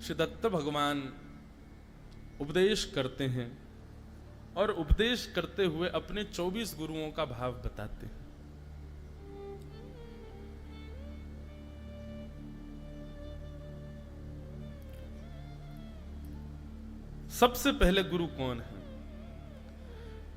श्री दत्त भगवान उपदेश करते हैं और उपदेश करते हुए अपने 24 गुरुओं का भाव बताते हैं। सबसे पहले गुरु कौन है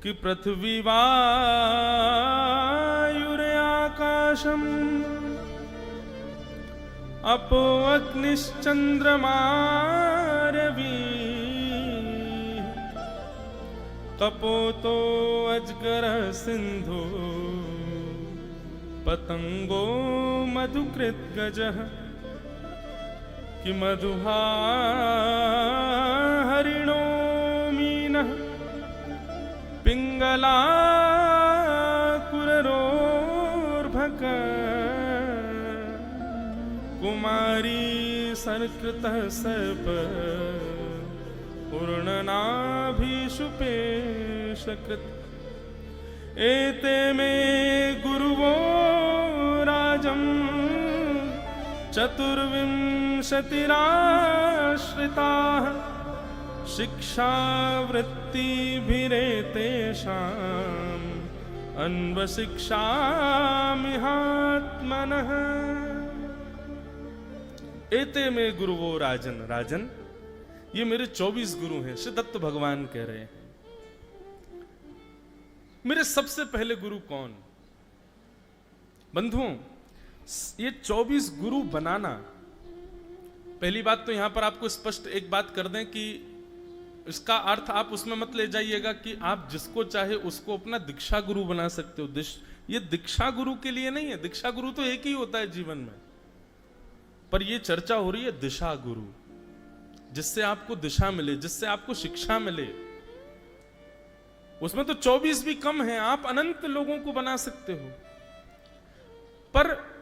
कि पृथ्वी वायुर्याकाशम अपो अग्निश्चंद्रमा रवि कपोतो अजगर सिंधु पतंगो मधुकृत गजः कि मधुहा हरिणो मीनः पिंगला कुररोर्भक कुमारी संकृतः सर्प पूर्णनाभिषुपेशकृत एते मे गुरुवो राजम् चतुर्विंशतिराश्रिताः शिक्षावृत्तिभिरेतेषाम् अन्वशिक्षामिहात्मनः। एते में गुरुवो राजन, राजन ये मेरे 24 गुरु हैं। श्री दत्त भगवान कह रहे हैं मेरे सबसे पहले गुरु कौन। बंधुओं, ये 24 गुरु बनाना, पहली बात तो यहां पर आपको स्पष्ट एक बात कर दें कि इसका अर्थ आप उसमें मत ले जाइएगा कि आप जिसको चाहे उसको अपना दीक्षा गुरु बना सकते हो। ये दीक्षा गुरु के लिए नहीं है। दीक्षा गुरु तो एक ही होता है जीवन में, पर यह चर्चा हो रही है दिशा गुरु, जिससे आपको दिशा मिले, जिससे आपको शिक्षा मिले। उसमें तो 24 भी कम है, आप अनंत लोगों को बना सकते हो। पर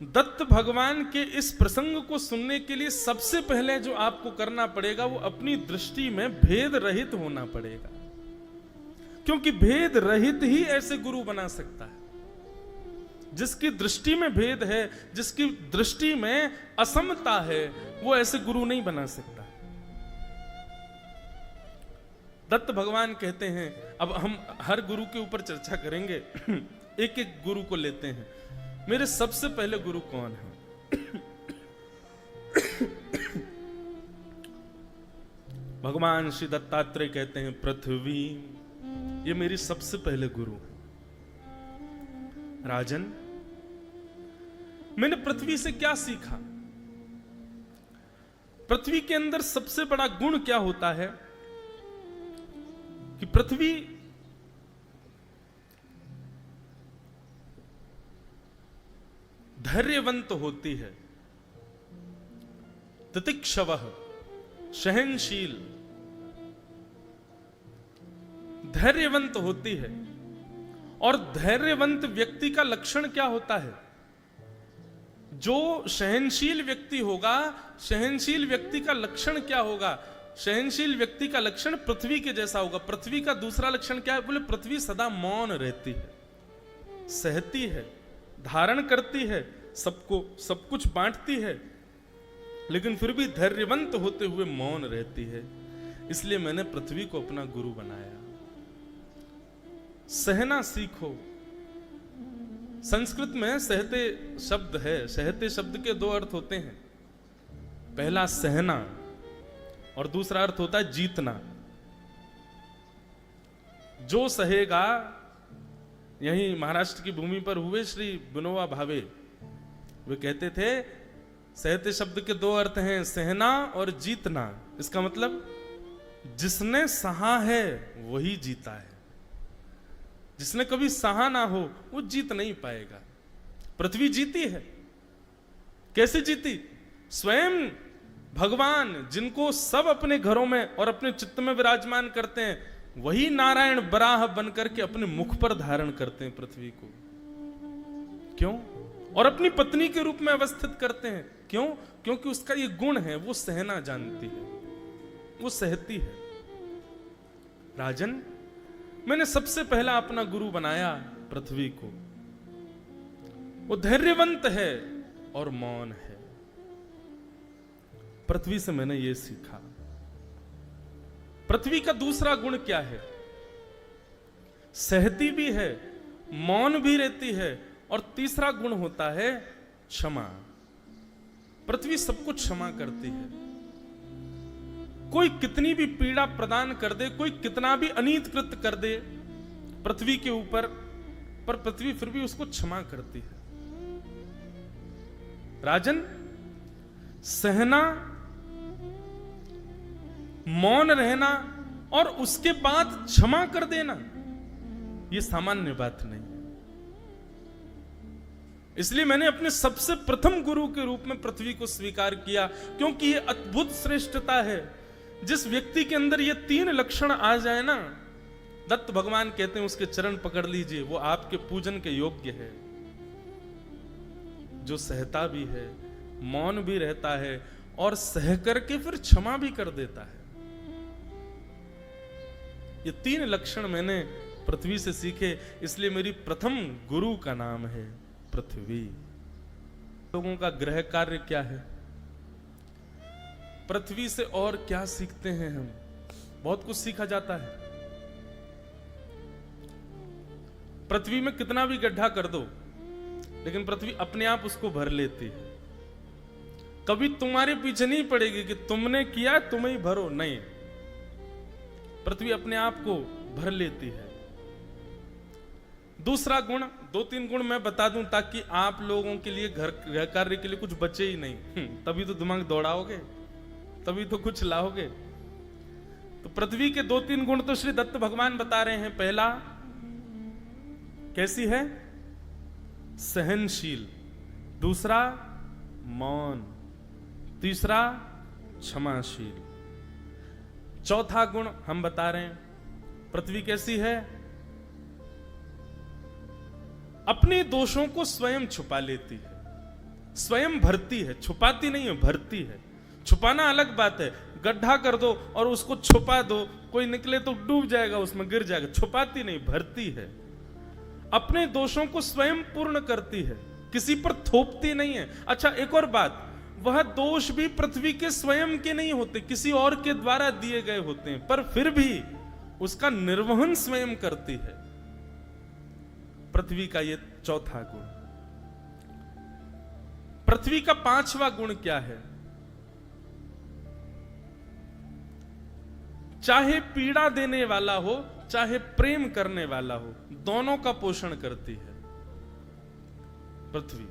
दत्त भगवान के इस प्रसंग को सुनने के लिए सबसे पहले जो आपको करना पड़ेगा वो अपनी दृष्टि में भेद रहित होना पड़ेगा, क्योंकि भेद रहित ही ऐसे गुरु बना सकता है। जिसकी दृष्टि में भेद है, जिसकी दृष्टि में असमता है, वो ऐसे गुरु नहीं बना सकता। दत्त भगवान कहते हैं, अब हम हर गुरु के ऊपर चर्चा करेंगे, एक एक गुरु को लेते हैं। मेरे सबसे पहले गुरु कौन है? भगवान श्री दत्तात्रेय कहते हैं पृथ्वी, ये मेरी सबसे पहले गुरु है। राजन, मैंने पृथ्वी से क्या सीखा? पृथ्वी के अंदर सबसे बड़ा गुण क्या होता है कि पृथ्वी धैर्यवंत होती है, तितिक्षवः, सहनशील, धैर्यवंत होती है। और धैर्यवंत व्यक्ति का लक्षण क्या होता है? जो सहनशील व्यक्ति होगा, सहनशील व्यक्ति का लक्षण क्या होगा? सहनशील व्यक्ति का लक्षण पृथ्वी के जैसा होगा। पृथ्वी का दूसरा लक्षण क्या है? बोले पृथ्वी सदा मौन रहती है, सहती है, धारण करती है, सबको सब कुछ बांटती है, लेकिन फिर भी धैर्यवंत होते हुए मौन रहती है। इसलिए मैंने पृथ्वी को अपना गुरु बनाया। सहना सीखो। संस्कृत में सहते शब्द है। सहते शब्द के दो अर्थ होते हैं, पहला सहना और दूसरा अर्थ होता है जीतना। जो सहेगा, यहीं महाराष्ट्र की भूमि पर हुए श्री विनोबा भावे, वे कहते थे सहते शब्द के दो अर्थ हैं, सहना और जीतना। इसका मतलब जिसने सहा है वही जीता है, जिसने कभी सहा ना हो वो जीत नहीं पाएगा। पृथ्वी जीती है। कैसे जीती? स्वयं भगवान, जिनको सब अपने घरों में और अपने चित्त में विराजमान करते हैं, वही नारायण बराह बनकर के अपने मुख पर धारण करते हैं पृथ्वी को। क्यों? और अपनी पत्नी के रूप में अवस्थित करते हैं। क्यों? क्योंकि उसका ये गुण है, वो सहना जानती है, वो सहती है। राजन, मैंने सबसे पहला अपना गुरु बनाया पृथ्वी को। वो धैर्यवंत है और मौन है। पृथ्वी से मैंने ये सीखा। पृथ्वी का दूसरा गुण क्या है? सहती भी है, मौन भी रहती है, और तीसरा गुण होता है क्षमा। पृथ्वी सबको क्षमा करती है। कोई कितनी भी पीड़ा प्रदान कर दे, कोई कितना भी अनीत कृत्य कर दे पृथ्वी के ऊपर, पर पृथ्वी फिर भी उसको क्षमा करती है। राजन, सहना, मौन रहना और उसके बाद क्षमा कर देना, यह सामान्य बात नहीं है। इसलिए मैंने अपने सबसे प्रथम गुरु के रूप में पृथ्वी को स्वीकार किया, क्योंकि यह अद्भुत श्रेष्ठता है। जिस व्यक्ति के अंदर ये 3 लक्षण आ जाए ना, दत्त भगवान कहते हैं उसके चरण पकड़ लीजिए, वो आपके पूजन के योग्य है। जो सहता भी है, मौन भी रहता है और सह करके फिर क्षमा भी कर देता है। ये 3 लक्षण मैंने पृथ्वी से सीखे, इसलिए मेरी प्रथम गुरु का नाम है पृथ्वी। लोगों का गृह कार्य क्या है? पृथ्वी से और क्या सीखते हैं हम? बहुत कुछ सीखा जाता है। पृथ्वी में कितना भी गड्ढा कर दो, लेकिन पृथ्वी अपने आप उसको भर लेती है। कभी तुम्हारे पीछे नहीं पड़ेगी कि तुमने किया तुम ही भरो, नहीं, पृथ्वी अपने आप को भर लेती है। दूसरा गुण, 2-3 गुण मैं बता दूं ताकि आप लोगों के लिए घर कार्य के लिए कुछ बचे ही नहीं। तभी तो दिमाग दौड़ाओगे, तभी तो कुछ लाओगे। तो पृथ्वी के 2-3 गुण तो श्री दत्त भगवान बता रहे हैं। पहला, कैसी है? सहनशील। दूसरा, मौन। तीसरा, क्षमाशील। चौथा गुण हम बता रहे हैं, पृथ्वी कैसी है? अपने दोषों को स्वयं छुपा लेती है, स्वयं भरती है, छुपाती नहीं है, भरती है। छुपाना अलग बात है, गड्ढा कर दो और उसको छुपा दो, कोई निकले तो डूब जाएगा, उसमें गिर जाएगा। छुपाती नहीं, भरती है। अपने दोषों को स्वयं पूर्ण करती है, किसी पर थोपती नहीं है। अच्छा, एक और बात, वह दोष भी पृथ्वी के स्वयं के नहीं होते, किसी और के द्वारा दिए गए होते हैं, पर फिर भी उसका निर्वहन स्वयं करती है। पृथ्वी का यह चौथा गुण। पृथ्वी का 5वां गुण क्या है? चाहे पीड़ा देने वाला हो, चाहे प्रेम करने वाला हो, दोनों का पोषण करती है पृथ्वी।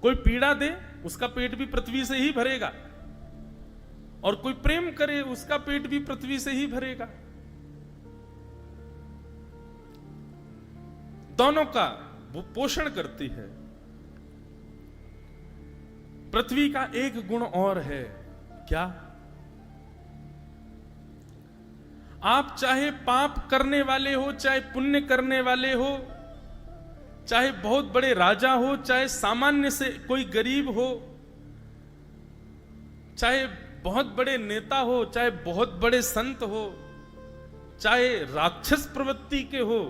कोई पीड़ा दे, उसका पेट भी पृथ्वी से ही भरेगा, और कोई प्रेम करे, उसका पेट भी पृथ्वी से ही भरेगा। दोनों का वो पोषण करती है। पृथ्वी का एक गुण और है, क्या? आप चाहे पाप करने वाले हो, चाहे पुण्य करने वाले हो, चाहे बहुत बड़े राजा हो, चाहे सामान्य से कोई गरीब हो, चाहे बहुत बड़े नेता हो, चाहे बहुत बड़े संत हो, चाहे राक्षस प्रवृत्ति के हो,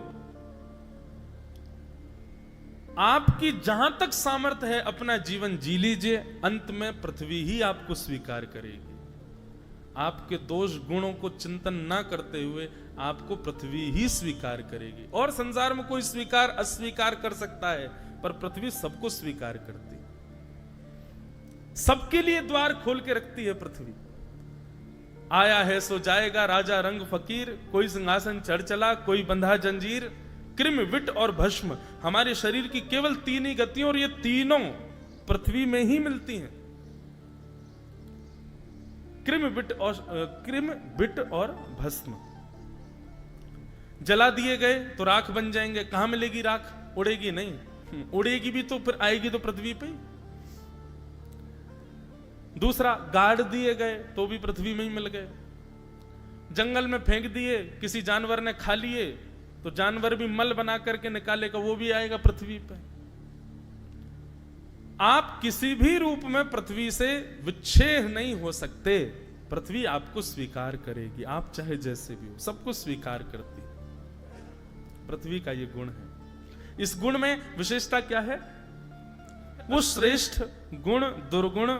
आपकी जहां तक सामर्थ्य है अपना जीवन जी लीजिए, अंत में पृथ्वी ही आपको स्वीकार करेगी। आपके दोष गुणों को चिंतन ना करते हुए आपको पृथ्वी ही स्वीकार करेगी। और संसार में कोई स्वीकार अस्वीकार कर सकता है, पर पृथ्वी सबको स्वीकार करती है, सबके लिए द्वार खोल के रखती है पृथ्वी। आया है सो जाएगा राजा रंग फकीर, कोई सिंहासन चढ़ चला, कोई बंधा जंजीर। कृम, विट और भस्म हमारे शरीर की केवल 3 ही गतियां, और ये तीनों पृथ्वी में ही मिलती हैं। कृम, विट और भस्म। जला दिए गए तो राख बन जाएंगे। कहां मिलेगी राख? उड़ेगी नहीं, उड़ेगी भी तो फिर आएगी तो पृथ्वी पे। दूसरा, गाड़ दिए गए तो भी पृथ्वी में ही मिल गए। जंगल में फेंक दिए, किसी जानवर ने खा लिए तो जानवर भी मल बना करके निकालेगा, वो भी आएगा पृथ्वी पे। आप किसी भी रूप में पृथ्वी से विच्छेद नहीं हो सकते। पृथ्वी आपको स्वीकार करेगी, आप चाहे जैसे भी हो, सबको स्वीकार करती। पृथ्वी का ये गुण है। इस गुण में विशेषता क्या है? वो श्रेष्ठ गुण दुर्गुण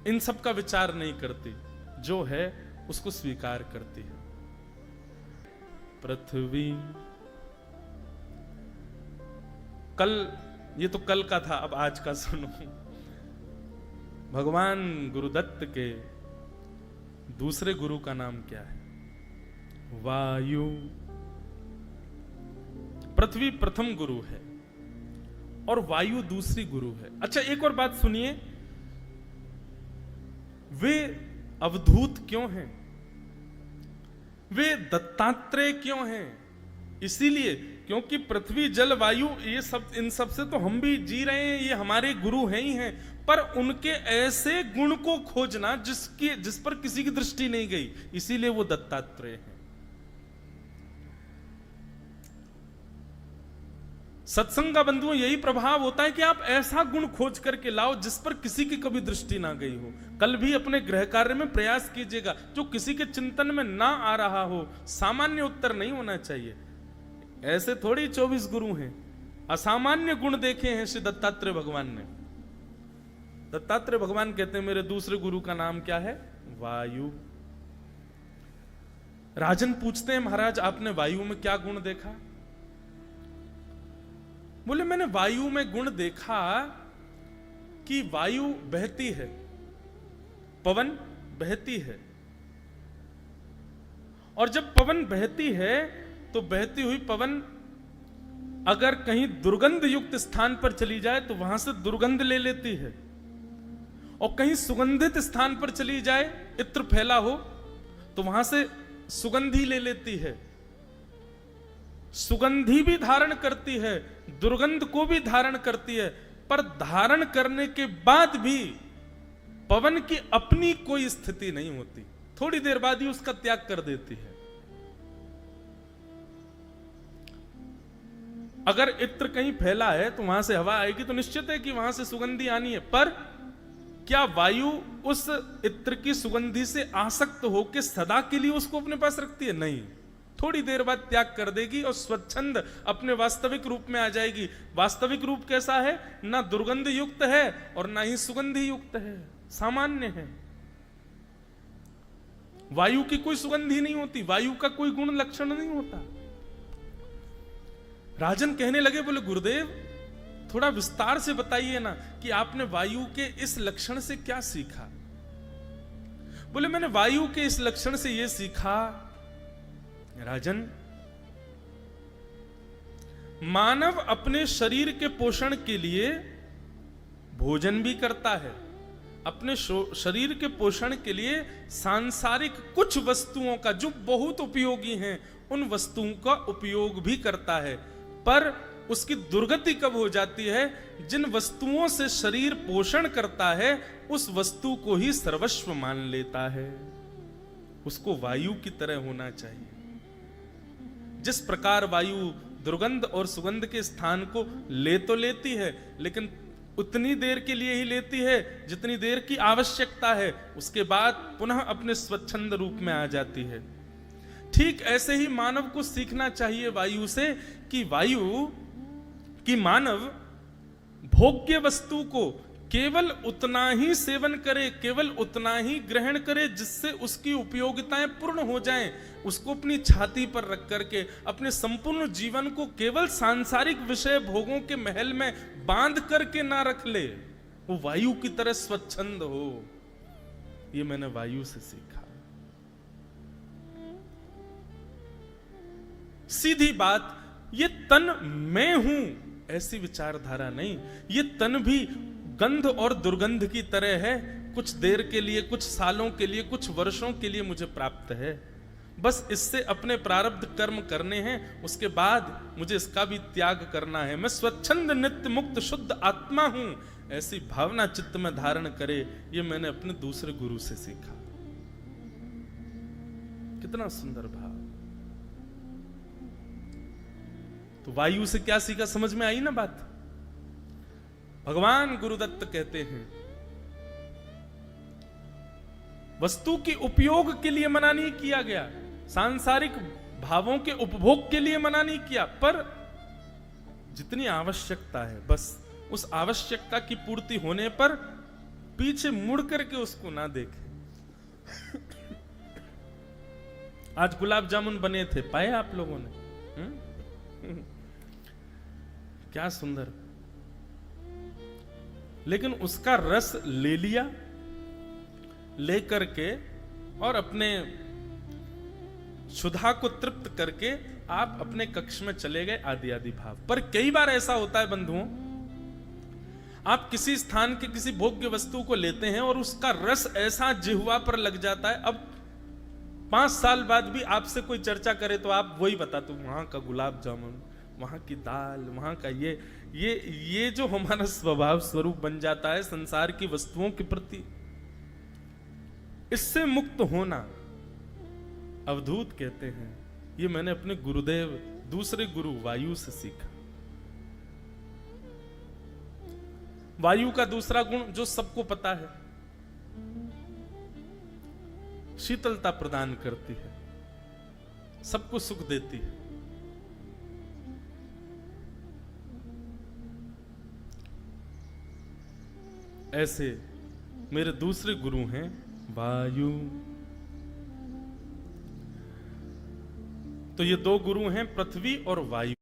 इन सब का विचार नहीं करती, जो है उसको स्वीकार करती है। पृथ्वी, कल, ये तो कल का था, अब आज का सुनो। भगवान गुरुदत्त के दूसरे गुरु का नाम क्या है? वायु। पृथ्वी प्रथम गुरु है और वायु दूसरी गुरु है। अच्छा, एक और बात सुनिए, वे अवधूत क्यों हैं? वे दत्तात्रेय क्यों हैं? इसीलिए क्योंकि पृथ्वी जल वायु ये सब, इन सब से तो हम भी जी रहे हैं, ये हमारे गुरु हैं ही हैं, पर उनके ऐसे गुण को खोजना जिस पर किसी की दृष्टि नहीं गई, इसीलिए वो दत्तात्रेय हैं। सत्संग का बंधुओं यही प्रभाव होता है कि आप ऐसा गुण खोज करके लाओ जिस पर किसी की कभी दृष्टि ना गई हो। कल भी अपने गृह कार्य में प्रयास कीजिएगा, जो किसी के चिंतन में ना आ रहा हो, सामान्य उत्तर नहीं होना चाहिए। ऐसे थोड़ी 24 गुरु हैं, असामान्य गुण देखे हैं श्री दत्तात्रेय भगवान ने। दत्तात्रेय भगवान कहते हैं मेरे दूसरे गुरु का नाम क्या है? वायु। राजन पूछते हैं महाराज आपने वायु में क्या गुण देखा? बोले मैंने वायु में गुण देखा कि वायु बहती है, पवन बहती है, और जब पवन बहती है तो बहती हुई पवन अगर कहीं दुर्गंध युक्त स्थान पर चली जाए तो वहां से दुर्गंध ले लेती है, और कहीं सुगंधित स्थान पर चली जाए, इत्र फैला हो तो वहां से सुगंधी ले लेती है। सुगंधी भी धारण करती है, दुर्गंध को भी धारण करती है, पर धारण करने के बाद भी पवन की अपनी कोई स्थिति नहीं होती, थोड़ी देर बाद ही उसका त्याग कर देती है। अगर इत्र कहीं फैला है तो वहां से हवा आएगी तो निश्चित है कि वहां से सुगंधी आनी है, पर क्या वायु उस इत्र की सुगंधी से आसक्त होकर सदा के लिए उसको अपने पास रखती है? नहीं, थोड़ी देर बाद त्याग कर देगी और स्वच्छंद अपने वास्तविक रूप में आ जाएगी। वास्तविक रूप कैसा है? ना दुर्गंध युक्त है और ना ही सुगंधी युक्त है, सामान्य है। वायु की कोई सुगंधी नहीं होती, वायु का कोई गुण लक्षण नहीं होता। राजन कहने लगे, बोले गुरुदेव थोड़ा विस्तार से बताइए ना कि आपने वायु के इस लक्षण से क्या सीखा? बोले मैंने वायु के इस लक्षण से यह सीखा, राजन मानव अपने शरीर के पोषण के लिए भोजन भी करता है, अपने शरीर के पोषण के लिए सांसारिक कुछ वस्तुओं का, जो बहुत उपयोगी हैं, उन वस्तुओं का उपयोग भी करता है, पर उसकी दुर्गति कब हो जाती है? जिन वस्तुओं से शरीर पोषण करता है उस वस्तु को ही सर्वस्व मान लेता है। उसको वायु की तरह होना चाहिए। जिस प्रकार वायु दुर्गंध और सुगंध के स्थान को ले तो लेती है, लेकिन उतनी देर के लिए ही लेती है जितनी देर की आवश्यकता है, उसके बाद पुनः अपने स्वच्छंद रूप में आ जाती है। ठीक ऐसे ही मानव को सीखना चाहिए वायु से कि वायु कि मानव भोग्य वस्तु को केवल उतना ही सेवन करे, केवल उतना ही ग्रहण करे जिससे उसकी उपयोगिताएं पूर्ण हो जाएं। उसको अपनी छाती पर रख करके अपने संपूर्ण जीवन को केवल सांसारिक विषय भोगों के महल में बांध करके ना रख ले, वो वायु की तरह स्वच्छंद हो। ये मैंने वायु से सीखा। सीधी बात, ये तन मैं हूं ऐसी विचारधारा नहीं। ये तन भी गंध और दुर्गंध की तरह है, कुछ देर के लिए, कुछ सालों के लिए, कुछ वर्षों के लिए मुझे प्राप्त है, बस इससे अपने प्रारब्ध कर्म करने हैं, उसके बाद मुझे इसका भी त्याग करना है। मैं स्वच्छंद नित्य मुक्त शुद्ध आत्मा हूं, ऐसी भावना चित्त में धारण करे। ये मैंने अपने दूसरे गुरु से सीखा। कितना सुंदर भाव। तो वायु से क्या सीखा, समझ में आई ना बात? भगवान गुरुदत्त कहते हैं वस्तु के उपयोग के लिए मना नहीं किया गया, सांसारिक भावों के उपभोग के लिए मना नहीं किया, पर जितनी आवश्यकता है बस उस आवश्यकता की पूर्ति होने पर पीछे मुड़ करके उसको ना देखे। आज गुलाब जामुन बने थे, पाए आप लोगों ने? क्या सुंदर। लेकिन उसका रस ले लिया, लेकर के और अपने क्षुधा को तृप्त करके आप अपने कक्ष में चले गए, आदि आदि भाव। पर कई बार ऐसा होता है बंधुओं, आप किसी स्थान के किसी भोग्य वस्तु को लेते हैं और उसका रस ऐसा जिह्वा पर लग जाता है, अब 5 साल बाद भी आपसे कोई चर्चा करे तो आप वही बताते, वहां का गुलाब जामुन, वहां की दाल, वहां का ये जो हमारा स्वभाव स्वरूप बन जाता है संसार की वस्तुओं के प्रति, इससे मुक्त होना अवधूत कहते हैं। ये मैंने अपने गुरुदेव, दूसरे गुरु वायु से सीखा। वायु का दूसरा गुण जो सबको पता है, शीतलता प्रदान करती है, सबको सुख देती है। ऐसे मेरे दूसरे गुरु हैं वायु। तो ये 2 गुरु हैं, पृथ्वी और वायु।